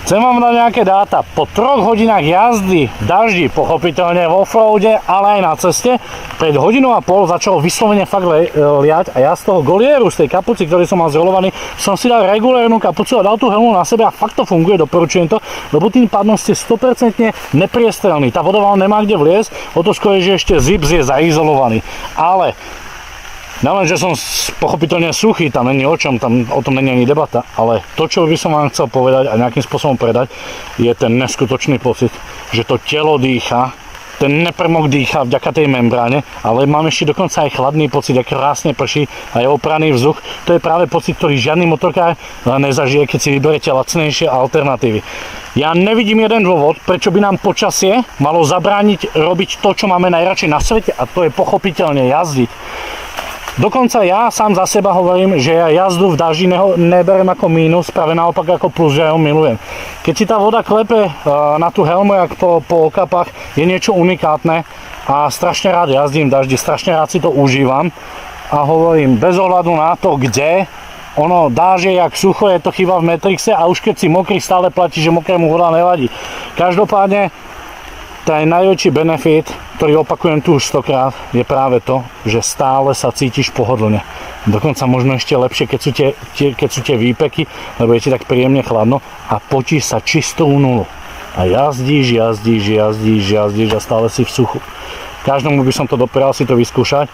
Chcem vám dať nejaké dáta. Po 3 hodinách jazdy v daždi, pochopiteľne v offroade, ale aj na ceste, pred 1,5 hodinu začalo vyslovene fakt liať a ja z toho golieru, z tej kapuci, ktorý som mal zrolovaný, som si dal regulérnu kapucu a dal tú helmu na sebe a fakt to funguje, doporučujem to, lebo tým pádom ste 100% nepriestrelní. Tá voda vám nemá kde vliesť, o to skôr, že ešte zips je zaizolovaný. Ale nelen, že som pochopiteľne suchý, tam není o čom, tam o tom není ani debata, ale to, čo by som vám chcel povedať a nejakým spôsobom predať, je ten neskutočný pocit, že to telo dýcha, ten nepremok dýcha vďaka tej membráne, ale mám ešte dokonca aj chladný pocit, ak krásne prší a je opraný vzduch. To je práve pocit, ktorý žiadny motorkár nezažije, keď si vyberete lacnejšie alternatívy. Ja nevidím jeden dôvod, prečo by nám počasie malo zabrániť robiť to, čo máme najradšej na svete, a to je pochopiteľne jazdiť. Dokonca ja sám za seba hovorím, že ja jazdu v daždi neberiem ako mínus, práve naopak ako plus, že ja ho milujem. Keď si tá voda klepe na tú helmu, jak po okapách, je niečo unikátne a strašne rád jazdím v daždi, strašne rád si to užívam a hovorím, bez ohľadu na to, kde, ono dáže jak sucho, je to chyba v Matrixe a už keď si mokrý, stále platí, že mokrému voda nevadí. Každopádne, ten najväčší benefit, ktorý opakujem tu už 100-krát, je práve to, že stále sa cítiš pohodlne. Dokonca možno ešte lepšie, keď sú tie výpeky, lebo je ti tak príjemne chladno a potíš sa čistú nulu. A jazdíš a stále si v suchu. Každomu by som to doprial si to vyskúšať.